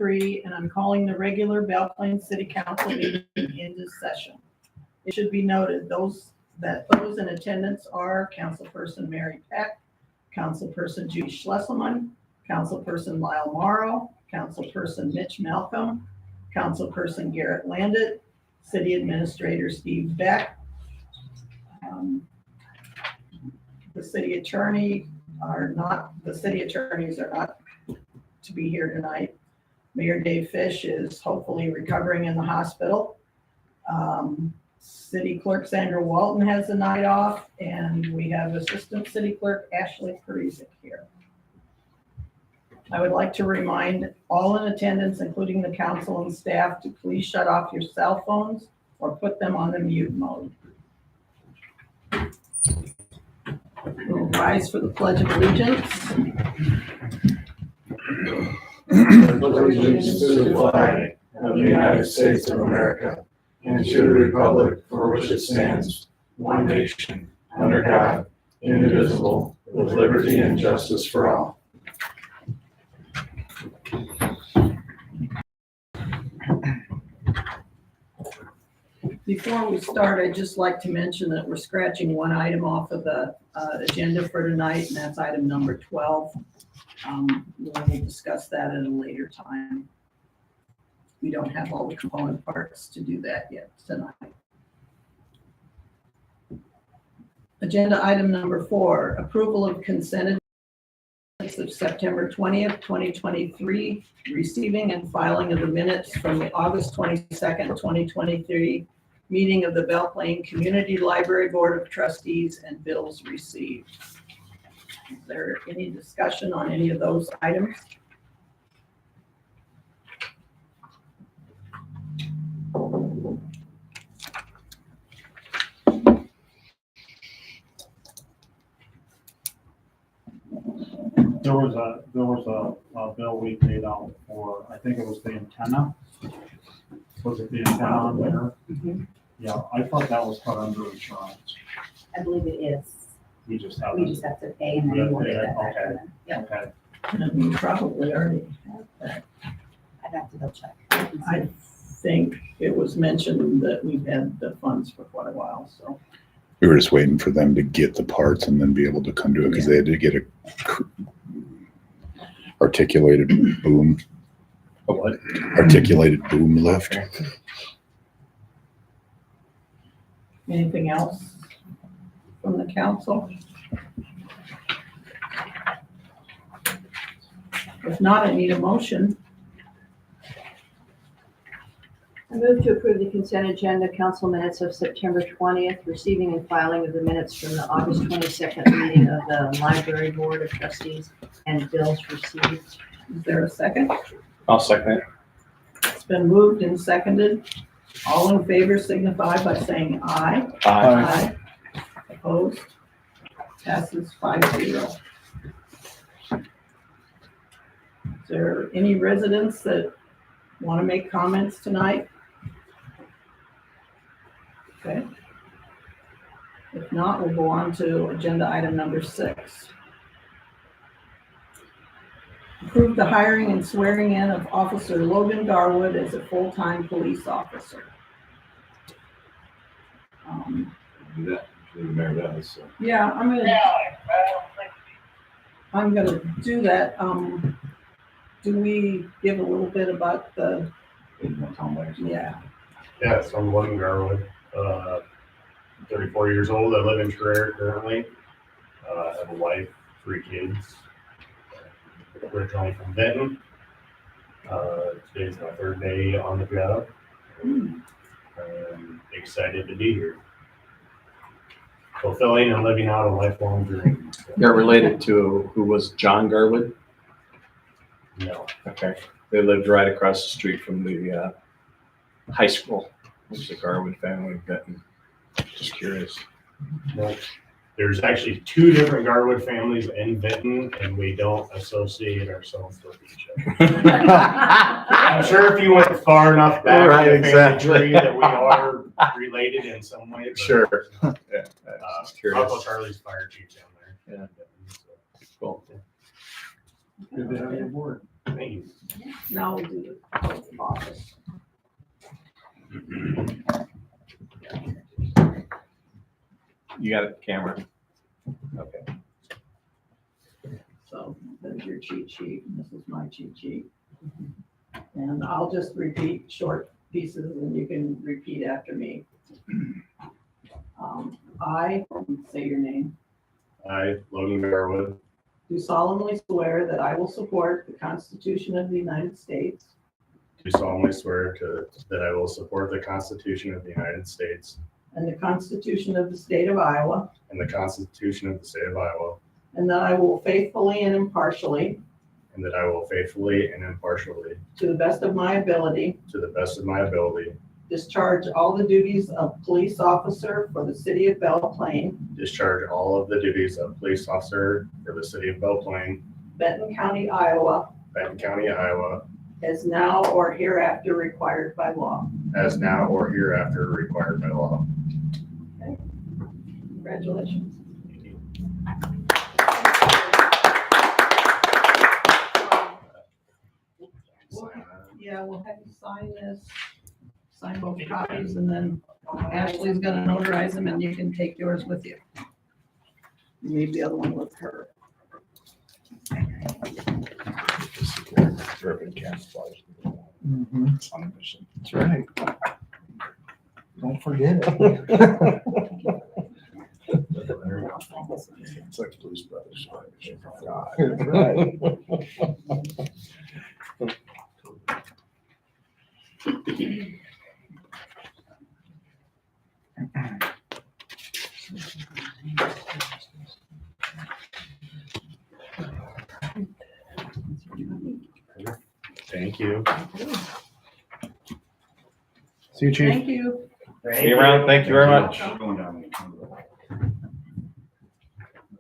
3, and I'm calling the regular Belle Plaine City Council meeting into session. It should be noted those in attendance are Councilperson Mary Peck, Councilperson Judy Schlesselman, Councilperson Lyle Morrow, Councilperson Mitch Malcolm, Councilperson Garrett Landit, City Administrator Steve Beck, the city attorneys are not to be here tonight. Mayor Dave Fish is hopefully recovering in the hospital. City Clerk Sandra Walton has the night off, and we have Assistant City Clerk Ashley Parizek here. I would like to remind all in attendance, including the council and staff, to please shut off your cell phones or put them on the mute mode. We'll rise for the Pledge of Allegiance. Allegiance to the flag of the United States of America and to the republic for which it stands, one nation, under God, indivisible, with liberty and justice for all. Before we start, I'd just like to mention that we're scratching one item off of the agenda for tonight, and that's item number 12. We'll discuss that at a later time. We don't have all the component parts to do that yet tonight. Agenda item number 4, approval of consent minutes of September 20th, 2023, receiving and filing of the minutes from the August 22nd, 2023 meeting of the Belle Plaine Community Library Board of Trustees and bills received. Is there any discussion on any of those items? There was a bill we paid out for, I think it was the antenna. Was it the antenna on there? Mhm. Yeah, I thought that was put under insurance. I believe it is. We just We haven't. just have to pay and We then have we'll to get pay that it, back okay. from them. Yeah, Okay, And we probably already have that. I'd have to go check. I think it was mentioned that we've had the funds for quite a while, so. We were just waiting for them to get the parts and then be able to come to it because they had to get a articulated boom lift. Anything else from the council? If not, I need a motion. I move to approve the consent agenda council minutes of September 20th, receiving and filing of the minutes from the August 22nd meeting of the Library Board of Trustees and bills received. Is there a second? I'll second it. It's been moved and seconded. All in favor signify by saying aye. Aye. Opposed? Passes 5-0. Is there any residents that want to make comments tonight? Okay. If not, we'll go on to agenda item number 6. Approve the hiring and swearing in of Officer Logan Garwood as a full-time police officer. Do that, the mayor does, so. Yeah, I'm gonna do that. Do we give a little bit about the, yeah, Yeah, so I'm Logan Garwood, 34 years old. I live in Traer currently. I have a wife, 3 kids. Originally from Benton. Today's my 3rd day on the job. I'm excited to be here. Fulfilling and living out a lifelong dream. You're related to who was John Garwood? No, Okay. They lived right across the street from the high school, which is the Garwood family. Just curious. no. There's actually 2 different Garwood families in Benton, and we don't associate ourselves with each other. I'm sure if you went far enough back Right, in the family exactly. tree that we are related in some way. But, Sure. Yeah, just curious. Uncle Charlie's fire chief down there. Yeah. Cool. good to have you aboard. Thank you. Now we'll do the oath of office. You got it, camera. Okay. So there's your cheat sheet, and this is my cheat sheet. And I'll just repeat short pieces and you can repeat after me. I, say your name, I, Logan Garwood, do solemnly swear that I will support the Constitution of the United States do solemnly swear that I will support the Constitution of the United States and the Constitution of the State of Iowa, and the Constitution of the State of Iowa, and that I will faithfully and impartially, and that I will faithfully and impartially, to the best of my ability, to the best of my ability, discharge all the duties of police officer for the city of Belle Plaine, discharge all of the duties of police officer for the city of Belle Plaine, Benton County, Iowa, Benton County, Iowa, as now or hereafter required by law. as now or hereafter required by law. Congratulations. Yeah, we'll have you sign this, sign both copies, and then Ashley's gonna notarize them, and you can take yours with you. Leave the other one with her. Urban camouflage. Mhm. On a mission. That's right. Don't forget it. It's like Blues Brothers. Right. Thank you. See you, Chief. Thank you. See you around. Thank you very much.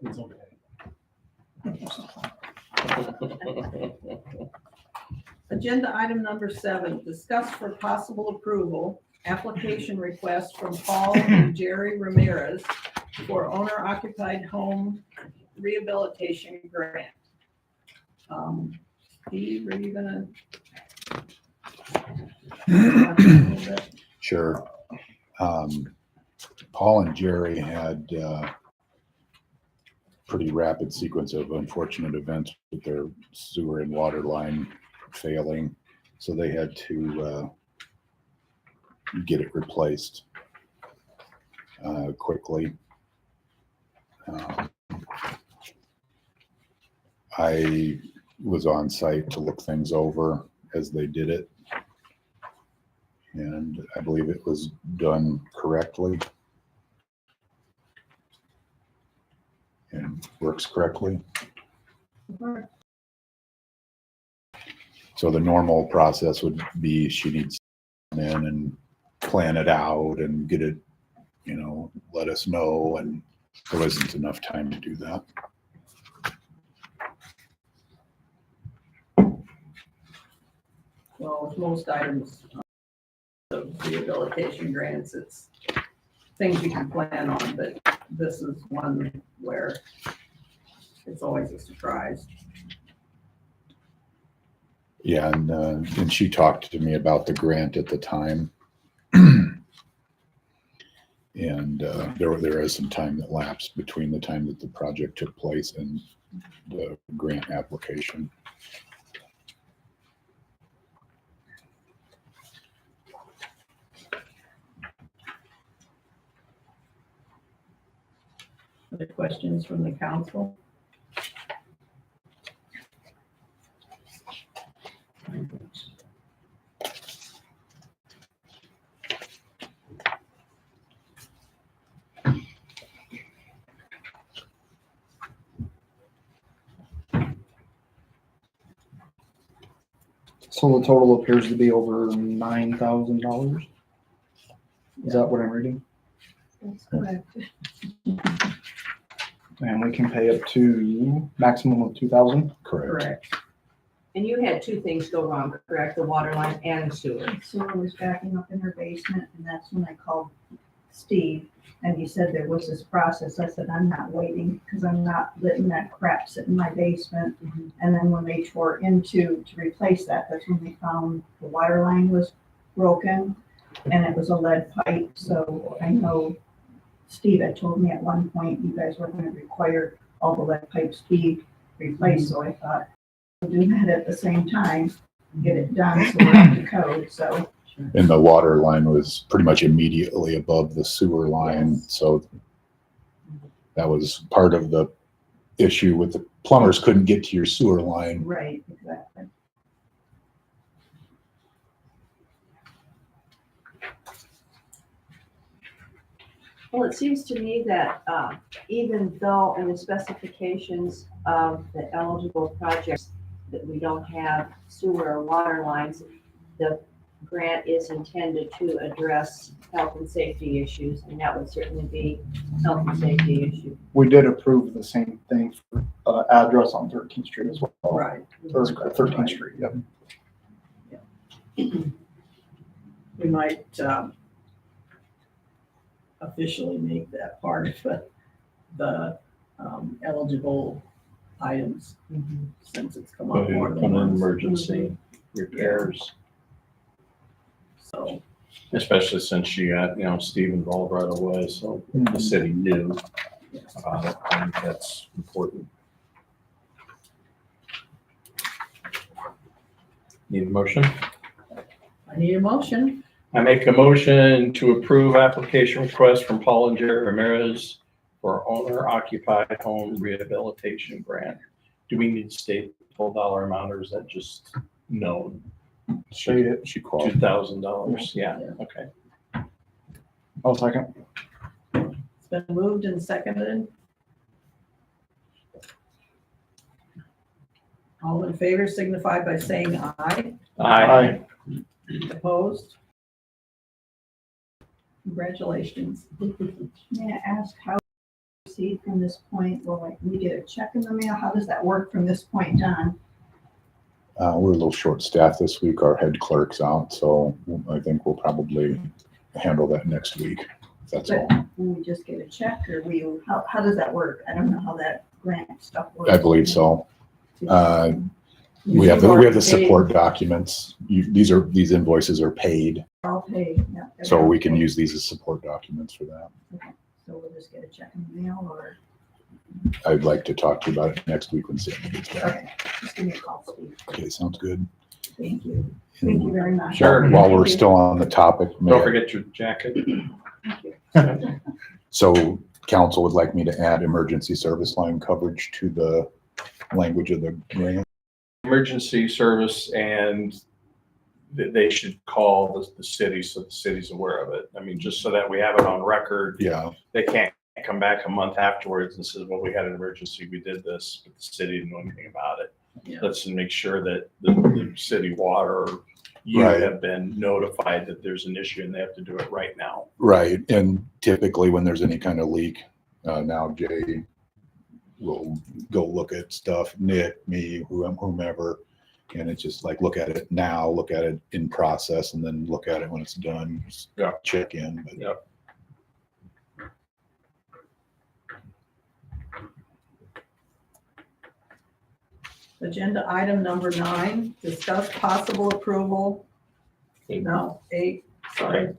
It's okay. Agenda item number 7, discuss for possible approval, application request from Paul and Jerry Ramirez for owner occupied home rehabilitation grant. Steve, are you gonna? Sure. Paul and Jerry had pretty rapid sequence of unfortunate events with their sewer and water line failing, so they had to get it replaced quickly. I was on site to look things over as they did it, and I believe it was done correctly and works correctly. So the normal process would be she needs to come in and plan it out and get it, let us know, and there wasn't enough time to do that. Well, with most items of rehabilitation grants, it's things you can plan on, but this is one where it's always a surprise. Yeah, and she talked to me about the grant at the time. And there is some time that lapsed between the time that the project took place and the grant application. Other questions from the council? So the total appears to be over $9,000. Is that what I'm reading? That's correct. And we can pay up to maximum of 2,000. Correct. Correct. And you had two things go wrong, correct? The water line and the sewer. Sewer was backing up in her basement, and that's when I called Steve. And he said there was this process. I said, I'm not waiting because I'm not letting that crap sit in my basement. And then when they tore into to replace that, that's when they found the wire line was broken and it was a lead pipe. So I know Steve had told me at one point you guys were going to require all the lead pipes be replaced. So I thought we'll do that at the same time, get it done so we're up to code. So And the water line was pretty much immediately above the sewer line, so that was part of the issue with the plumbers couldn't get to your sewer line. right, exactly. Well, it seems to me that even though in the specifications of the eligible projects that we don't have sewer or water lines, the grant is intended to address health and safety issues, and that would certainly be health and safety issue. We did approve the same thing for address on 13th Street as well. Right. Or 13th Street, yep. We might officially make that part of the eligible items since it's come up more than An once. emergency repairs, So, especially since she got, Steve involved right away, so the city knew about it. I think that's important. Need a motion? I need a motion. I make a motion to approve application request from Paul and Jerry Ramirez for owner occupied home rehabilitation grant. Do we need to state the full dollar amount or is that just known? She called. $2,000, yeah, okay. I'll second. It's been moved and seconded. All in favor signify by saying aye. Aye. Opposed? Congratulations. May I ask how we proceed from this point? Will we get a check in the mail? How does that work from this point on? We're a little short-staffed this week. Our head clerk's out, so I think we'll probably handle that next week. If that's all. But will we just get a check or how does that work? I don't know how that grant stuff works. I believe so. We have the support documents. These invoices are paid, I'll pay, yeah. so we can use these as support documents for that. So we'll just get a check in the mail or, I'd like to talk to you about it next week when Sandy gets back. okay, just give me a call, Steve. Okay, sounds good. Thank you. Thank you very much. Sure. While we're Thank you. still on the topic, Don't forget your jacket. Thank you. so council would like me to add emergency service line coverage to the language of the grant. Emergency service and they should call the city so the city's aware of it. I mean, just so that we have it on record. Yeah, They can't come back a month afterwards and says, well, we had an emergency, we did this, but the city didn't know anything about it. Yeah. Let's make sure that the city water, you Right. have been notified that there's an issue and they have to do it right now. right. And typically when there's any kind of leak, now Jay will go look at stuff, Nick, me, whomever. And it's just like, look at it now, look at it in process, and then look at it when it's done. Just Yeah. check in. But Yeah. Agenda item number 9, discuss possible approval. No, 8, sorry.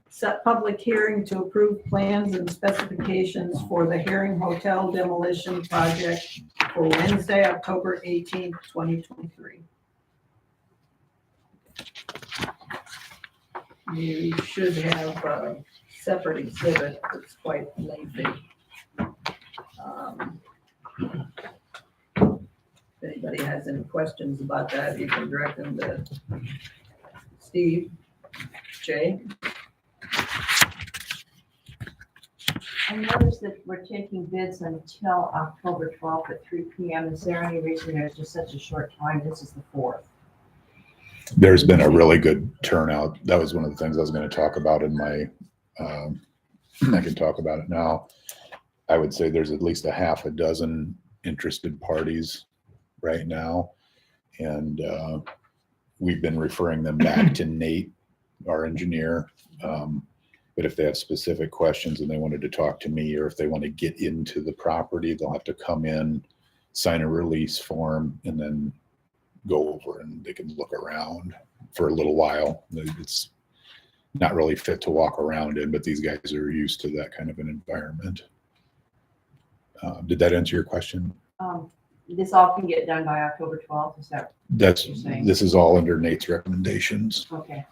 Set public hearing to approve plans and specifications for the Herring Hotel demolition project for Wednesday, October 18th, 2023. You should have a separate exhibit. It's quite lengthy. If anybody has any questions about that, you can direct them to Steve, Jay. I noticed that we're taking bids until October 12th at 3 p.m. Is there any reason there's just such a short time? This is the 4th. there's been a really good turnout. That was one of the things I was going to talk about in my, I can talk about it now. I would say there's at least a half a dozen interested parties right now. And we've been referring them back to Nate, our engineer. But if they have specific questions and they wanted to talk to me, or if they want to get into the property, they'll have to come in, sign a release form, and then go over and they can look around for a little while. It's not really fit to walk around in, but these guys are used to that kind of an environment. Did that answer your question? This all can get done by October 12th, is that, That's, You're saying- this is all under Nate's recommendations. okay,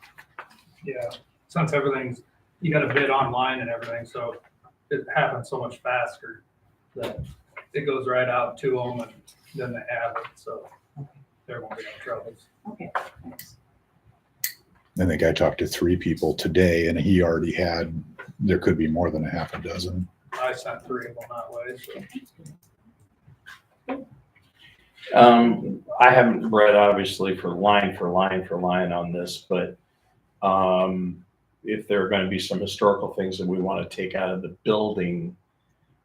Yeah, since everything's, you gotta bid online and everything, so it happens so much faster that it goes right out to them and then they have it, so there won't be no troubles. okay, thanks. I think I talked to 3 people today and he already had, there could be more than a half a dozen. I sent 3 of them that way, so. I haven't read obviously for line on this, but if there are going to be some historical things that we want to take out of the building,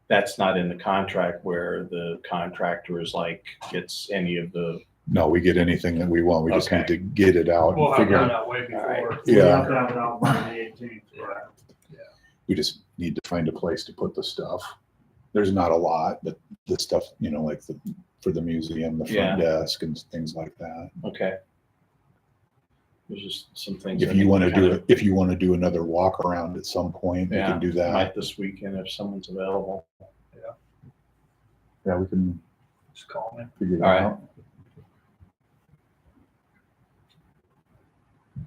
that's not in the contract where the contractor is like, gets any of the, No, we get anything that we want. We just need Okay. to get it out We'll and have figure that out. out way All before. right. We Yeah. have to have it out by the 18th. We just need to find a place to put the stuff. There's not a lot, but the stuff, like for the museum, the Yeah. front desk and things like that. okay. There's just some things. If that you need want to kind do of- it, if you want to do another walk around at some point, we Yeah, can do that. might this weekend if someone's available. Yeah, we can Just call me. figure it All right. out.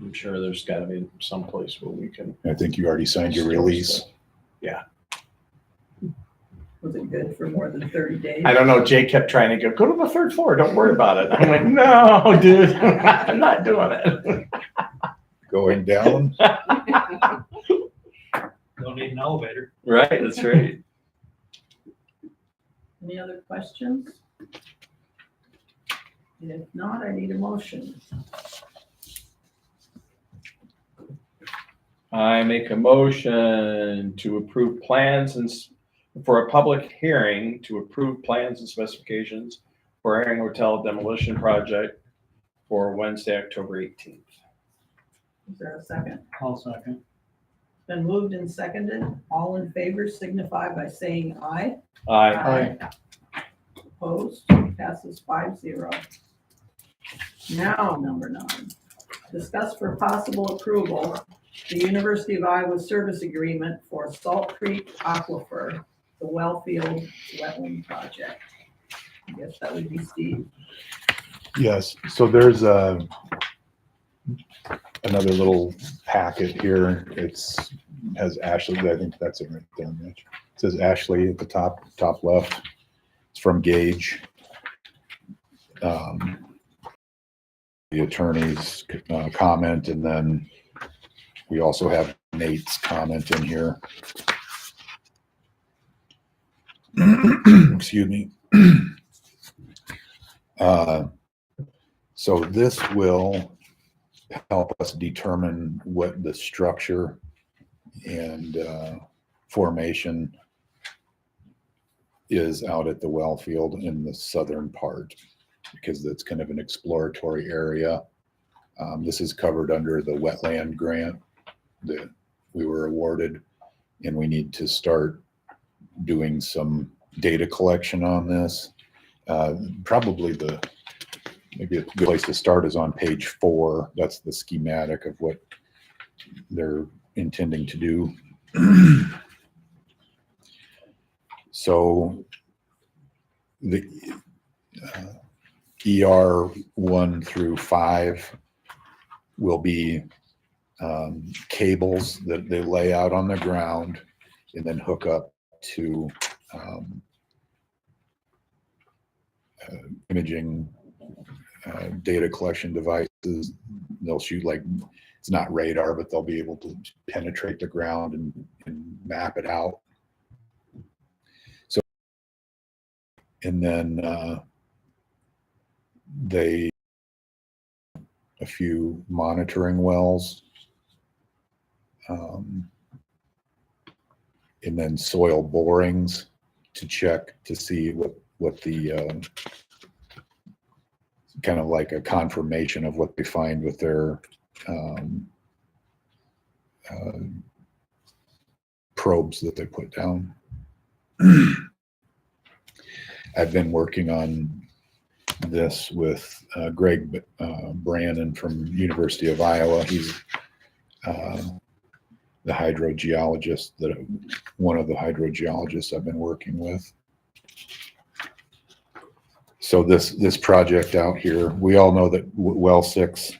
I'm sure there's got to be some place where we can. I think you already signed your store release. stuff. Was it good for more than 30 days? I don't know. Jay kept trying to go to the 3rd floor. Don't worry about it. I'm like, no, dude, I'm not doing it. Going down. Don't need an elevator. Right, that's right. Any other questions? If not, I need a motion. I make a motion to approve plans for a public hearing to approve plans and specifications for Herring Hotel demolition project for Wednesday, October 18th. Is there a second? I'll second. Been moved and seconded. All in favor signify by saying aye. Aye. Opposed? Passes 5-0. Now, number 9. Discuss for possible approval the University of Iowa service agreement for Salt Creek Aquifer, the Wellfield Wetland Project. I guess that would be Steve. Yes, so there's another little packet here. Has Ashley, I think that's it right there, Mitch. It says Ashley at the top left. It's from Gage. The attorney's comment, and then we also have Nate's comment in here. Excuse me. So this will help us determine what the structure and formation is out at the well field in the southern part, because that's kind of an exploratory area. This is covered under the wetland grant that we were awarded, and we need to start doing some data collection on this. Probably maybe a good place to start is on page 4. That's the schematic of what they're intending to do. So the ER 1 through 5 will be cables that they lay out on the ground and then hook up to imaging data collection devices. They'll shoot, like, it's not radar, but they'll be able to penetrate the ground and map it out. So, and then a few monitoring wells, and then soil borings to check to see what the kind of like a confirmation of what they find with their probes that they put down. I've been working on this with Greg Brannon from University of Iowa. He's the hydrogeologist, one of the hydrogeologists I've been working with. So this project out here, we all know that well 6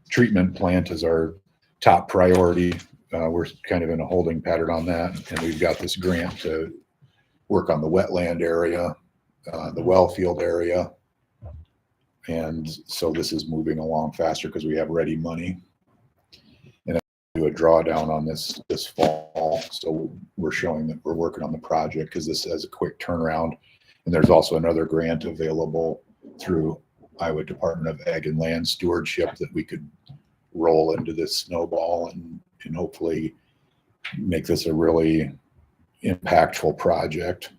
treatment plant is our top priority. We're kind of in a holding pattern on that, and we've got this grant to work on the wetland area, the well field area. And so this is moving along faster because we have ready money. And I do a drawdown on this fall. So we're showing that we're working on the project because this has a quick turnaround. And there's also another grant available through Iowa Department of Ag and Land Stewardship that we could roll into this snowball and hopefully make this a really impactful project.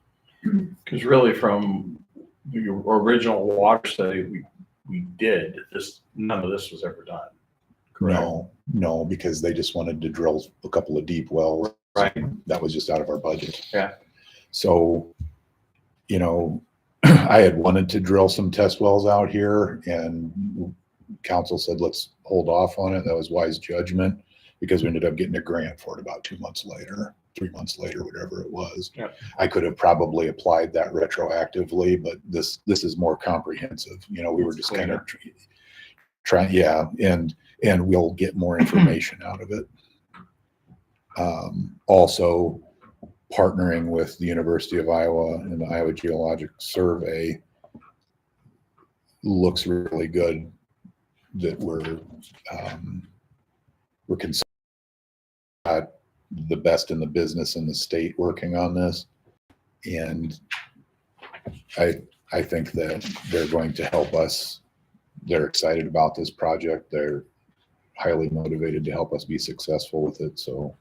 Because really from the original water study we did, none of this was ever done. Correct? No, because they just wanted to drill a couple of deep wells. Right. That was just out of our budget. Yeah. So, I had wanted to drill some test wells out here, and council said, let's hold off on it. That was wise judgment because we ended up getting a grant for it about 2 months later, 3 months later, whatever it was. Yeah. I could have probably applied that retroactively, but this is more comprehensive. We were just kind of trying, yeah, and we'll get more information out of it. Also, partnering with the University of Iowa and the Iowa Geologic Survey looks really good that we're considered the best in the business in the state working on this. And I think that they're going to help us. They're excited about this project. They're highly motivated to help us be successful with it. So,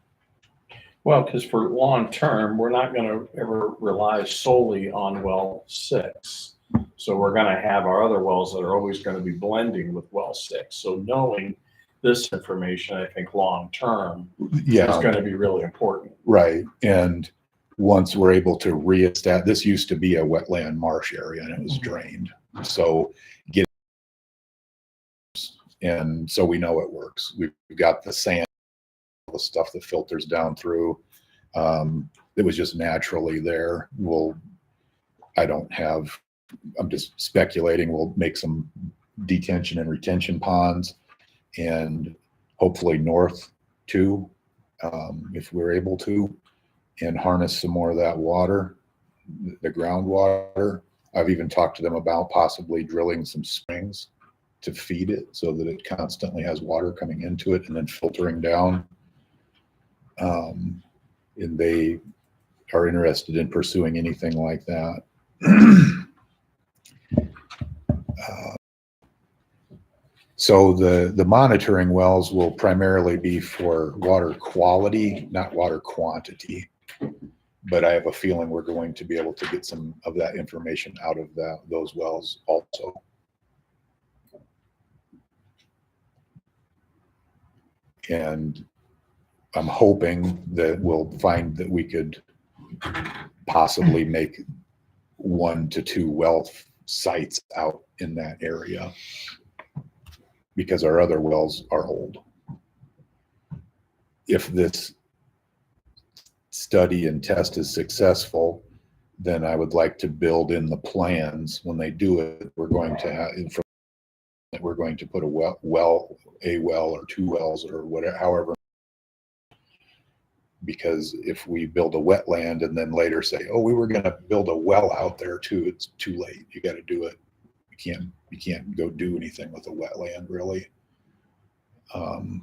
Well, because for long term, we're not going to ever rely solely on well 6. So we're going to have our other wells that are always going to be blending with well 6. So knowing this information, I think long term yeah, is going to be really important. right. And once we're able to reestablish, this used to be a wetland marsh area and it was drained. So and so we know it works. We've got the sand, the stuff that filters down through. It was just naturally there. I'm just speculating. We'll make some detention and retention ponds and hopefully north too, if we're able to, and harness some more of that water, the groundwater. I've even talked to them about possibly drilling some springs to feed it so that it constantly has water coming into it and then filtering down. And they are interested in pursuing anything like that. So the monitoring wells will primarily be for water quality, not water quantity. But I have a feeling we're going to be able to get some of that information out of those wells also. And I'm hoping that we'll find that we could possibly make 1 to 2 well sites out in that area because our other wells are old. If this study and test is successful, then I would like to build in the plans when they do it. We're going to put a well or 2 wells or whatever, however. Because if we build a wetland and then later say, oh, we were going to build a well out there too, it's too late. You got to do it. You can't go do anything with a wetland really. So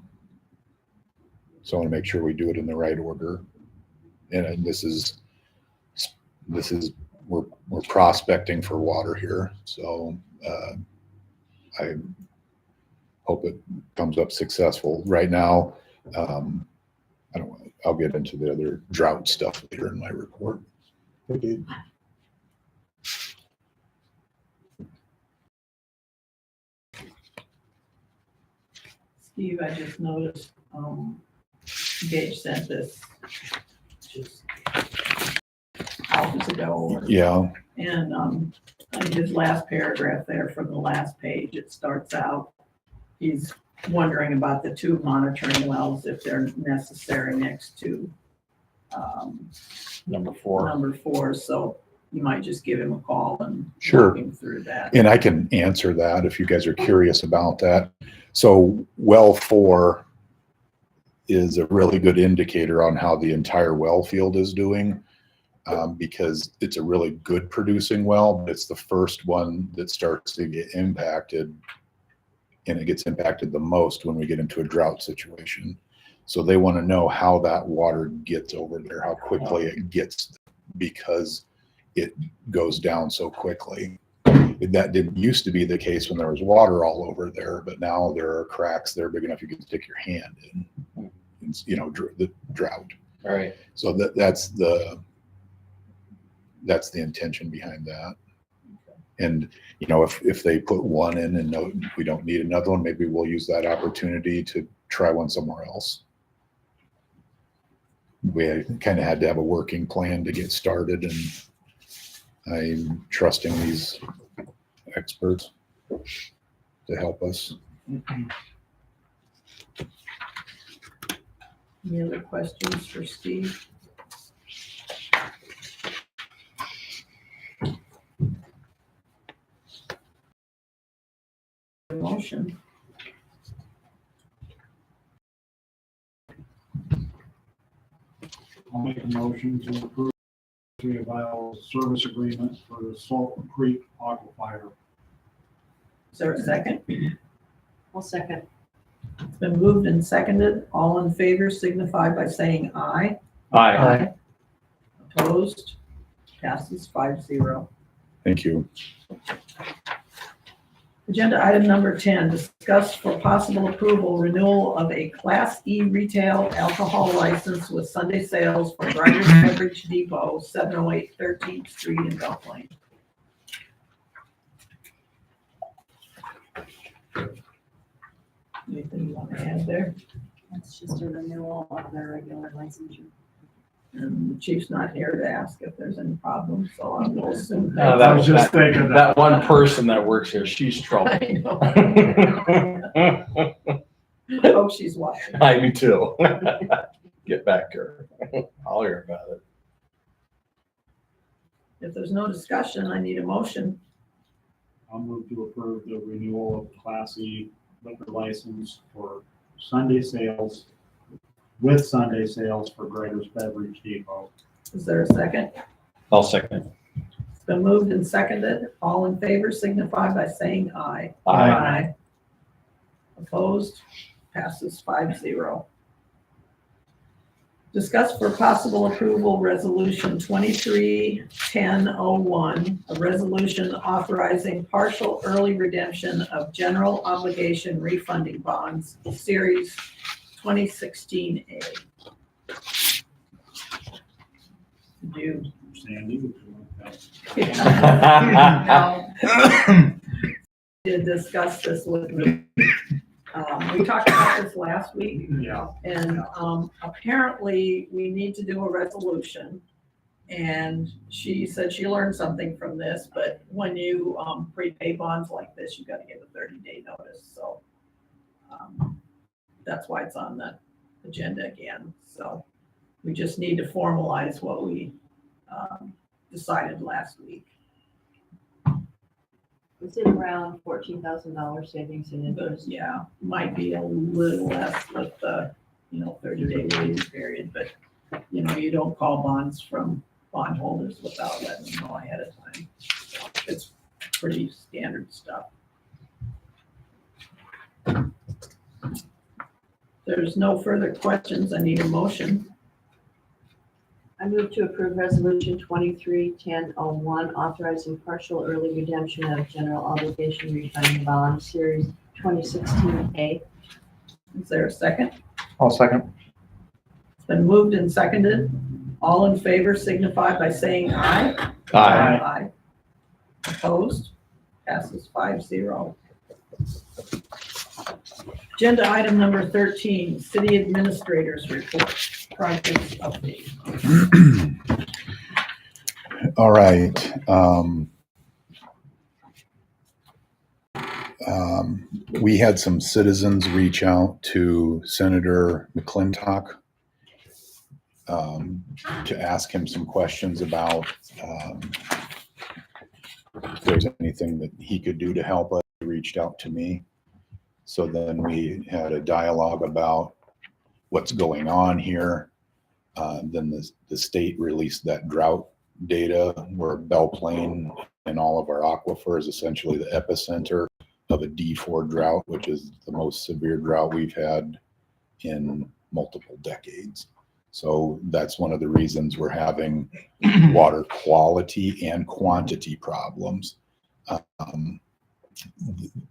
I want to make sure we do it in the right order. And this is we're prospecting for water here. So I hope it comes up successful. Right now, I'll get into the other drought stuff later in my report. Okay. Steve, I just noticed Gage sent this just hours ago. Yeah, And in his last paragraph there from the last page, it starts out, he's wondering about the two monitoring wells, if they're necessary next to Number 4. number 4. So you might just give him a call and Sure. walk him through that. and I can answer that if you guys are curious about that. So well 4 is a really good indicator on how the entire well field is doing, because it's a really good producing well, but it's the first one that starts to get impacted, and it gets impacted the most when we get into a drought situation. So they want to know how that water gets over there, how quickly it gets, because it goes down so quickly. That didn't used to be the case when there was water all over there, but now there are cracks there big enough you can stick your hand in. It's, you know, the drought. All right. So that's the intention behind that. And, you know, if they put one in and no, we don't need another one, maybe we'll use that opportunity to try one somewhere else. We kind of had to have a working plan to get started, and I'm trusting these experts to help us. Any other questions for Steve? Motion. I'll make a motion to approve the Ohio service agreement for the Salt Creek Aquifer. Is there a second? I'll second. It's been moved and seconded. All in favor signify by saying aye. Aye. Opposed? Passes 5-0. Thank you. Agenda item number 10, discuss for possible approval renewal of a Class E retail alcohol license with Sunday sales for Riders Beverage Depot, 708 13th Street in Belle Plaine. Anything you want to add there? That's just a renewal of their regular licensure. And the chief's not here to ask if there's any problems, so I will assume. No, I was just thinking that one person that works here, she's trouble. I know. I hope she's watching. I do too. Get back to her. I'll hear about it. If there's no discussion, I need a motion. I'll move to approve the renewal of Class E liquor license for Sunday sales, with Sunday sales for Grader's Beverage Depot. Is there a second? I'll second. It's been moved and seconded. All in favor signify by saying aye. Aye. Opposed? Passes 5-0. Discuss for possible approval Resolution 23-1001, a resolution authorizing partial early redemption of general obligation refunding bonds, Series 2016A. Do Sandy, would you like that? to discuss this with me. We talked about this last week, Yeah. and apparently we need to do a resolution. And she said she learned something from this, but when you prepay bonds like this, you got to give a 30-day notice. So that's why it's on the agenda again. So we just need to formalize what we decided last week. Is it around $14,000 savings in But interest? yeah, might be a little less with the, 30-day waiting period, but, you don't call bonds from bondholders without letting them know ahead of time. So it's pretty standard stuff. There's no further questions. I need a motion. I move to approve Resolution 23-1001, authorizing partial early redemption of general obligation refunding bond, Series 2016A. Is there a second? I'll second. It's been moved and seconded. All in favor signify by saying aye. Aye. Opposed? Passes 5-0. Agenda item number 13, city administrators report, projects update. All right. We had some citizens reach out to Senator McClintock to ask him some questions about if there's anything that he could do to help us. He reached out to me. So then we had a dialogue about what's going on here. Then the state released that drought data where Belle Plaine and all of our aquifer is essentially the epicenter of a D4 drought, which is the most severe drought we've had in multiple decades. So that's one of the reasons we're having water quality and quantity problems.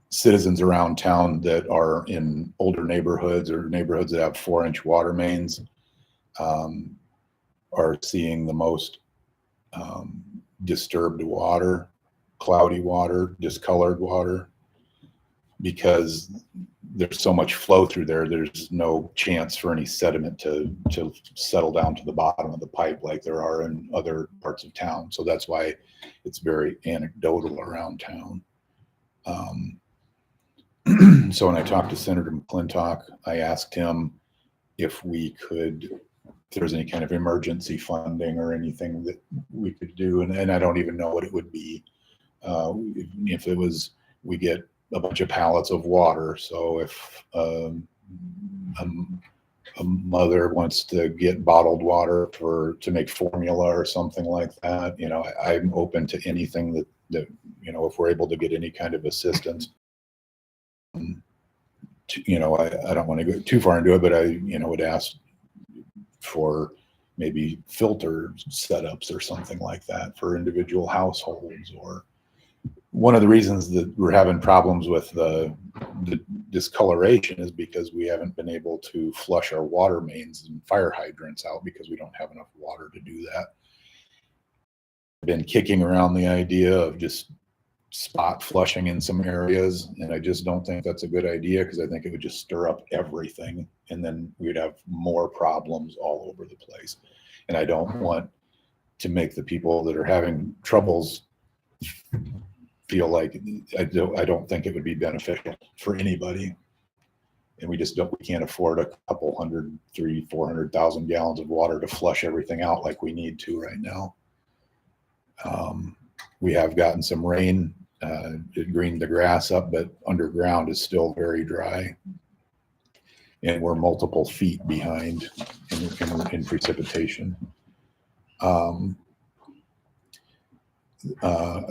Citizens around town that are in older neighborhoods or neighborhoods that have 4-inch water mains are seeing the most disturbed water, cloudy water, discolored water, because there's so much flow through there. There's no chance for any sediment to settle down to the bottom of the pipe like there are in other parts of town. So that's why it's very anecdotal around town. So when I talked to Senator McClintock, I asked him if there's any kind of emergency funding or anything that we could do. And I don't even know what it would be. If it was, we get a bunch of pallets of water. So if a mother wants to get bottled water to make formula or something like that, I'm open to anything that if we're able to get any kind of assistance. I don't want to go too far into it, but I would ask for maybe filter setups or something like that for individual households. Or one of the reasons that we're having problems with the discoloration is because we haven't been able to flush our water mains and fire hydrants out because we don't have enough water to do that. I've been kicking around the idea of just spot flushing in some areas, and I just don't think that's a good idea because I think it would just stir up everything, and then we'd have more problems all over the place. And I don't want to make the people that are having troubles feel like I don't think it would be beneficial for anybody. And we can't afford a couple 300,000-400,000 gallons of water to flush everything out like we need to right now. We have gotten some rain. It greened the grass up, but underground is still very dry. And we're multiple feet behind in precipitation.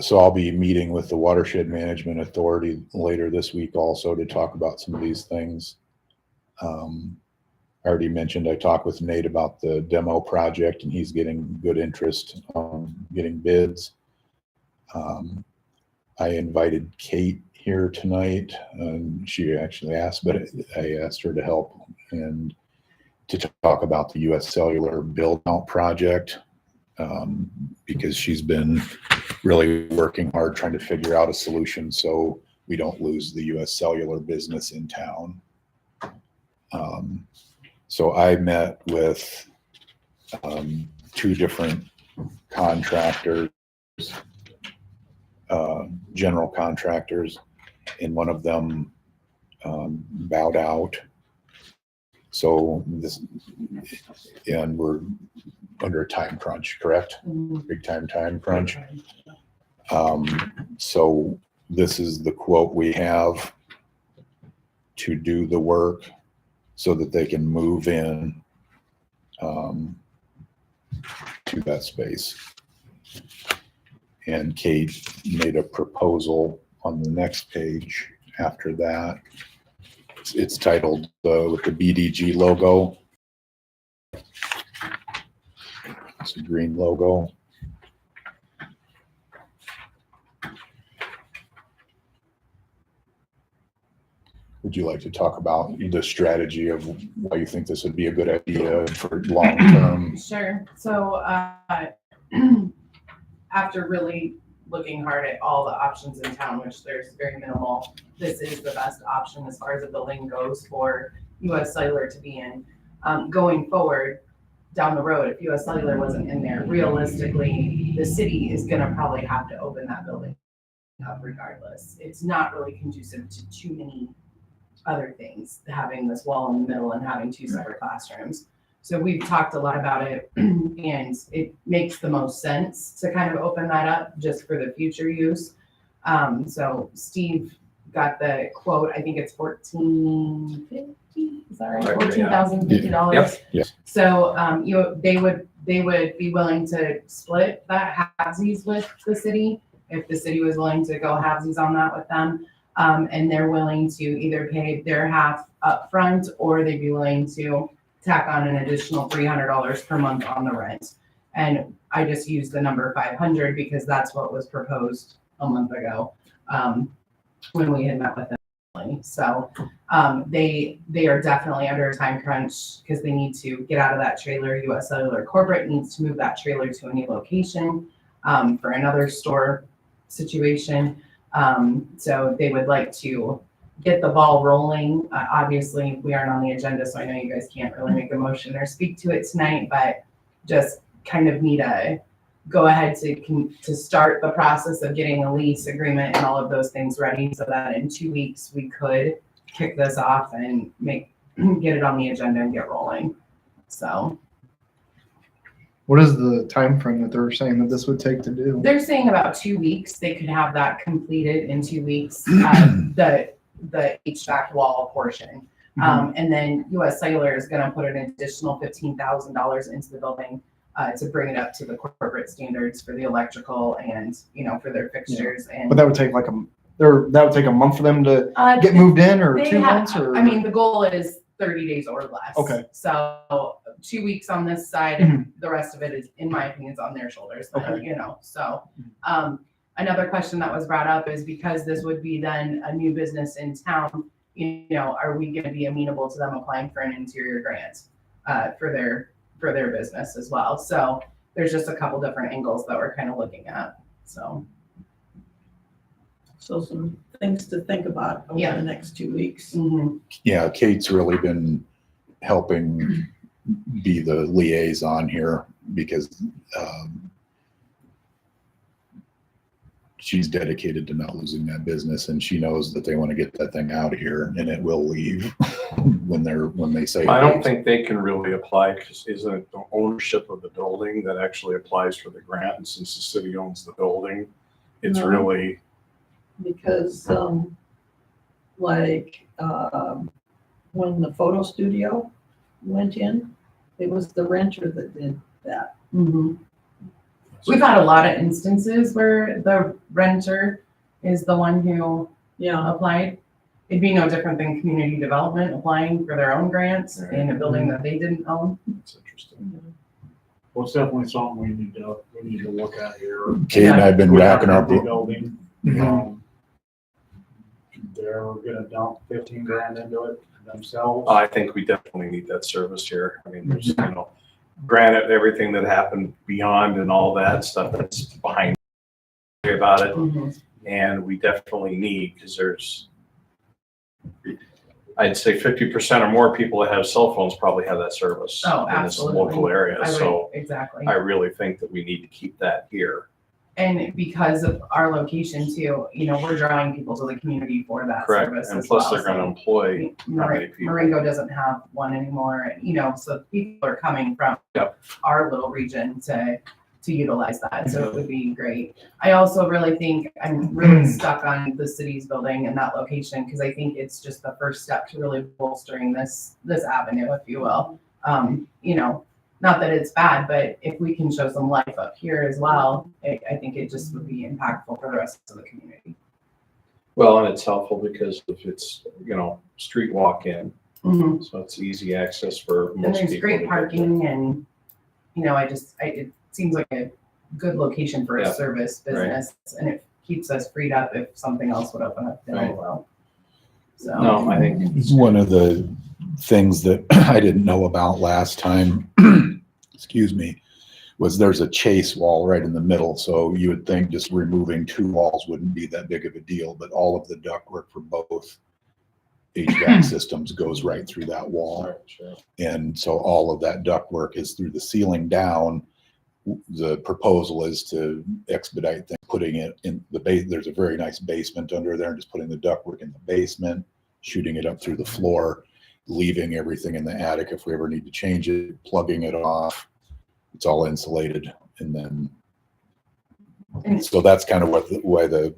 So I'll be meeting with the Watershed Management Authority later this week also to talk about some of these things. I already mentioned I talked with Nate about the demo project, and he's getting good interest on getting bids. I invited Kate here tonight, and she actually asked, but I asked her to help and to talk about the U.S. Cellular build-out project, because she's been really working hard trying to figure out a solution so we don't lose the U.S. Cellular business in town. So I met with 2 different contractors, general contractors, and one of them bowed out. So and we're under a time crunch, correct? Big time crunch. So this is the quote we have to do the work so that they can move in to that space. And Kate made a proposal on the next page after that. It's titled with the BDG logo. It's a green logo. Would you like to talk about the strategy of why you think this would be a good idea for long term? Sure. So after really looking hard at all the options in town, which there's very minimal. This is the best option as far as a building goes for US Cellular to be in. Going forward, down the road, if US Cellular wasn't in there, realistically, the city is gonna probably have to open that building up regardless. It's not really conducive to too many other things, having this wall in the middle and having two separate classrooms. So we've talked a lot about it, and it makes the most sense to kind of open that up just for the future use. So Steve got the quote, I think it's $1,450, is that right? $14,050. Yep. Yes. So, they would be willing to split that halvesies with the city, if the city was willing to go halvesies on that with them. And they're willing to either pay their half upfront, or they'd be willing to tack on an additional $300 per month on the rent. And I just used the number 500 because that's what was proposed a month ago, when we had met with them. So they are definitely under a time crunch because they need to get out of that trailer. US Cellular Corporate needs to move that trailer to a new location for another store situation. So they would like to get the ball rolling. Obviously, we aren't on the agenda, so I know you guys can't really make a motion or speak to it tonight, but just kind of need a go ahead to start the process of getting a lease agreement and all of those things ready, so that in 2 weeks we could kick this off and get it on the agenda and get rolling. So What is the time frame that they're saying that this would take to do? they're saying about 2 weeks. They could have that completed in 2 weeks. The HVAC wall portion. And then US Cellular is gonna put an additional $15,000 into the building to bring it up to the corporate standards for the electrical and, for their fixtures. And But that would take that would take a month for them to get moved in, or they 2 have- months, or? I mean, the goal is 30 days or less. Okay. So 2 weeks on this side, and the rest of it is, in my opinion, is on their shoulders. Then, Okay. So another question that was brought up is, because this would be then a new business in town, are we going to be amenable to them applying for an interior grant for their business as well? So there's just a couple different angles that we're kind of looking at. So some things to think about over Yeah. the next 2 weeks. Yeah, Kate's really been helping be the liaison here because she's dedicated to not losing that business, and she knows that they want to get that thing out of here, and it will leave when they say. I don't think they can really apply, because isn't it the ownership of the building that actually applies for the grant? And since the city owns the building, it's No. really, Because, when the photo studio went in, it was the renter that did that. we've had a lot of instances where the renter is the one who Yeah, applied. It'd be no different than community development applying for their own grants in a building that they didn't own. it's interesting. Well, it's definitely something we need to look at here. Kate and I have been We have racking our, a building. They're gonna dump 15 grand into it themselves. I think we definitely need that service here. I mean, there's, granted, everything that happened beyond and all that stuff that's behind about it. And we definitely need, because there's, I'd say 50% or more people that have cell phones probably have that service Oh, in this absolutely. local area. So Exactly. I really think that we need to keep that here. And because of our location too, we're drawing people to the community for that Correct. service And as plus well. they're going to employ how many people? Marengo doesn't have one anymore, so people are coming from Yep. our little region to utilize that, so it would be great. I also really think I'm really stuck on the city's building and that location, because I think it's just the first step to really bolstering this avenue, if you will. Not that it's bad, but if we can show some life up here as well, I think it just would be impactful for the rest of the community. Well, and it's helpful because if it's, street walk in, so it's easy access for And most there's people. great to get parking and, it seems like a good location for Yeah. a service business, and it keeps us freed up if something else would open up down the Right. road. So. No, I think it's one of the things that I didn't know about last time, excuse me, was there's a chase wall right in the middle. So you would think just removing 2 walls wouldn't be that big of a deal, but all of the ductwork for both HVAC systems goes right through that wall. And so all of that ductwork is through the ceiling down. The proposal is to expedite things, putting it in the base. There's a very nice basement under there, and just putting the ductwork in the basement, shooting it up through the floor, leaving everything in the attic if we ever need to change it, plugging it off. It's all insulated, and then so that's kind of what why the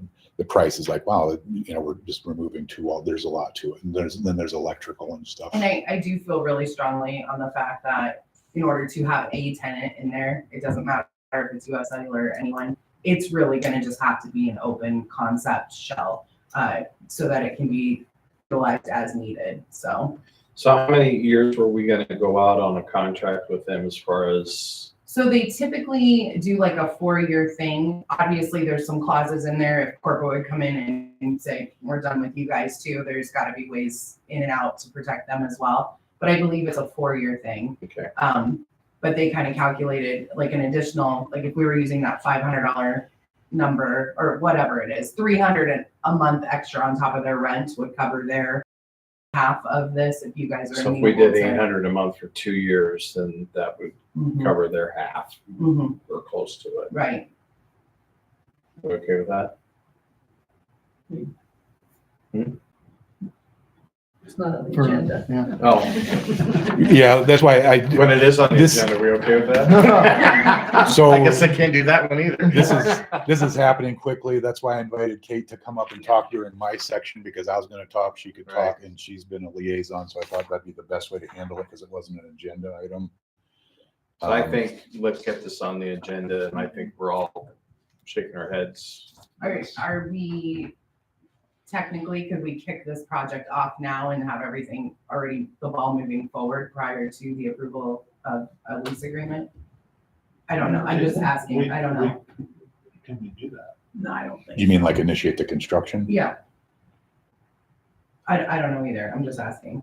price is like. Wow, we're just removing 2 walls. There's a lot to it, and then there's electrical and stuff. And I do feel really strongly on the fact that in order to have a tenant in there, it doesn't matter if it's US Cellular or anyone, it's really gonna just have to be an open concept shell, so that it can be utilized as needed, so. So how many years were we gonna go out on a contract with them as far as? So they typically do like a 4-year thing. Obviously, there's some clauses in there. If corporate would come in and say, we're done with you guys too, there's gotta be ways in and out to protect them as well. But I believe it's a 4-year thing. Okay. But they kind of calculated like an additional, like if we were using that $500 number or whatever it is, $300 a month extra on top of their rent would cover their half of this. If you guys are. So if we did $800 a month for 2 years, then that would cover their half or close to it. Right. You okay with that? It's not on the For- agenda. Yeah. Oh, Yeah, that's why when it is on the This- agenda, we okay with that? So I guess I can't do that one either. this is happening quickly. That's why I invited Kate to come up and talk during my section, because I was going to talk, she could talk, and she's been a liaison. So I thought that'd be the best way to handle it because it wasn't an agenda item. I think let's get this on the agenda, and I think we're all shaking our heads. Are we technically, could we kick this project off now and have everything already, the ball moving forward prior to the approval of a lease agreement? I don't know. I'm just asking. I don't know. Can we do that? No, I don't think. You mean like initiate the construction? Yeah. I don't know either. I'm just asking.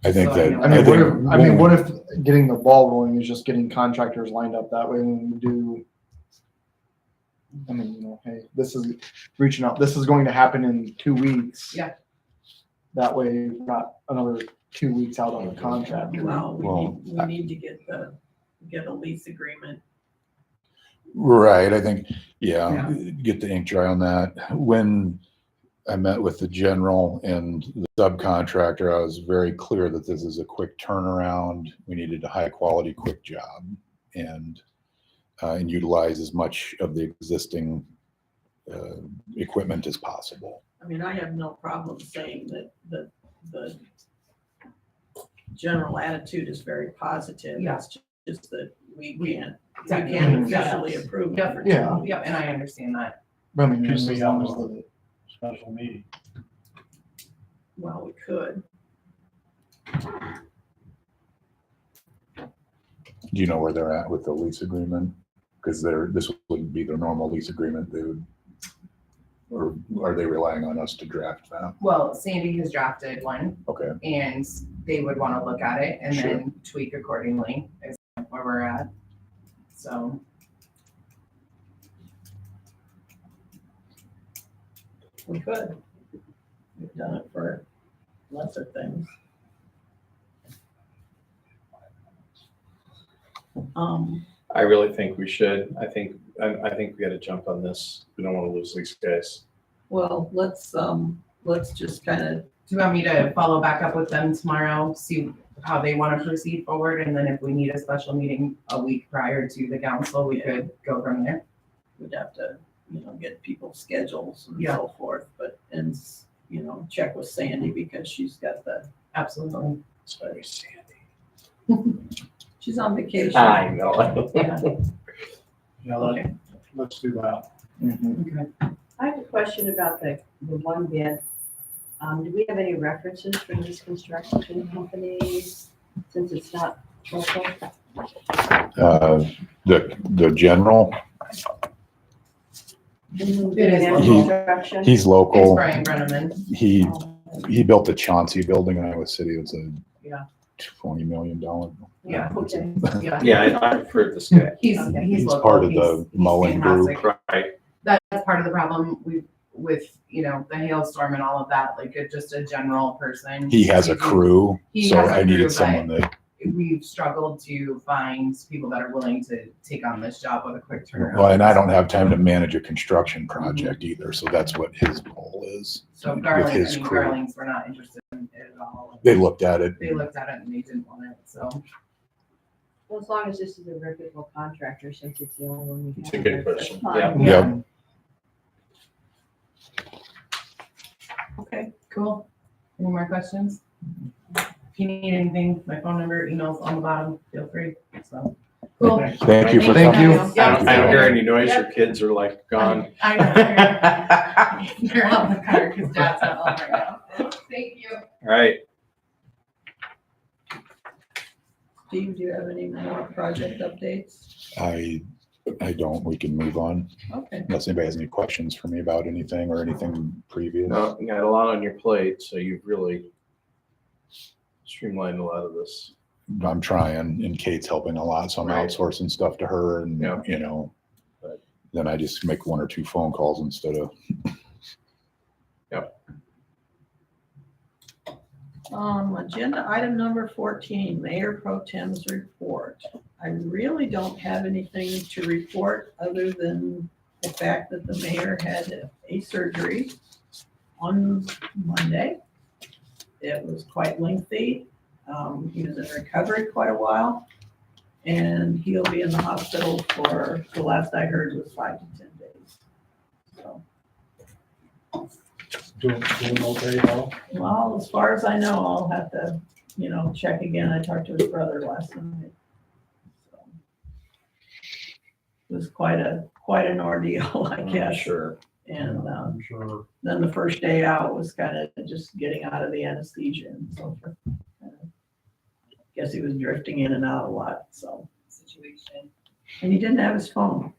I think So that. I know. What if getting the ball rolling is just getting contractors lined up that way when we do? Hey, this is reaching out. This is going to happen in 2 weeks. Yeah. That way, we've got another 2 weeks out on the contract. Well, Well, we need to get a lease agreement. Right, I think, get the ink dry on that. When I met with the general and the subcontractor, I was very clear that this is a quick turnaround. We needed a high quality, quick job and utilize as much of the existing equipment as possible. I mean, I have no problem saying that the general attitude is very positive. Yeah. It's just that we can't Technically, officially approve it for Yeah. two. Yeah, and I understand that. I mean, Could just be as long on as the, Special meeting. Well, we could. Do you know where they're at with the lease agreement? Because this wouldn't be their normal lease agreement. They would, or are they relying on us to draft that? Well, Sandy has drafted one Okay, and they would want to look at it and Sure. then tweak accordingly is where we're at. So, We could. We've done it for lesser things. I really think we should. I think we gotta jump on this. We don't wanna lose these guys. Well, let's just kind of, do you want me to follow back up with them tomorrow, see how they want to proceed forward? And then if we need a special meeting a week prior to the council, we could go from there. we'd have to, get people's schedules and Yeah. so forth, but, and, check with Sandy because she's got Absolutely. Sorry, Sandy. she's on vacation. I know. Yeah. Yeah, Okay. let's do that. Okay. I have a question about the one bid. Do we have any references for this construction company since it's not local? the general, It is Construction? he's It's local. Brian Brenneman. He built the Chauncey building in Iowa City. It's a Yeah. $20 million. Yeah. Okay. Yeah. Yeah, I've heard this guy. He's He's local. part of the He's Mullen Group. fantastic. Right. That's part of the problem with, you know, the hailstorm and all of that, like just a general person. He has a crew, He so has a I crew, needed but someone that, we've struggled to find people that are willing to take on this job with a quick turnaround. well, and I don't have time to manage a construction project either, so that's what his goal is. So with Garland, his crew. Garlings were not interested in it at all. They looked at it. They looked at it and they didn't want it, so. Well, as long as this is a reputable contractor, since it's the only one we have. It's a good that's question. fine. Yeah. Okay, Cool. Any more questions? If you need anything, my phone number, emails on the bottom, feel free, so. Cool. Thank you for Thank coming. you. I don't hear any noise. Your kids are like gone. I know. You're on the car because Dad's not on right now. Thank you. All right. Steve, do you have any more project updates? I don't, we can move on, Okay, unless anybody has any questions for me about anything or anything previous. No, you got a lot on your plate, so you've really streamlined a lot of this. I'm trying, and Kate's helping a lot, so I'm Right. outsourcing stuff to her, and, Yeah. you know, But- then I just make 1 or 2 phone calls instead of, agenda item number 14, Mayor Pro Tem's report. I really don't have anything to report other than the fact that the mayor had a surgery on Monday. It was quite lengthy. He was in recovery quite a while. And he'll be in the hospital for, the last I heard, was 5 to 10 days. So, Doing okay, though? well, as far as I know, I'll have to, check again. I talked to his brother last night. So, it was quite an ordeal, I guess. Sure. And I'm sure. then the first day out was kind of just getting out of the anesthesia and so forth. Guess he was drifting in and out a lot, so. Situation. And he didn't have his phone.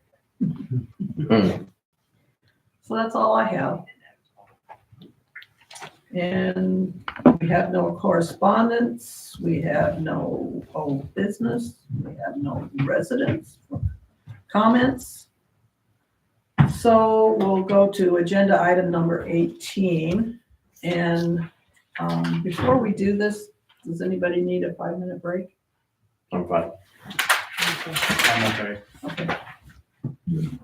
So that's all I have. And we have no correspondence, we have no old business, we have no residents comments. So we'll go to agenda item number 18. And before we do this, does anybody need a 5-minute break? I'm fine. I'm okay. Okay.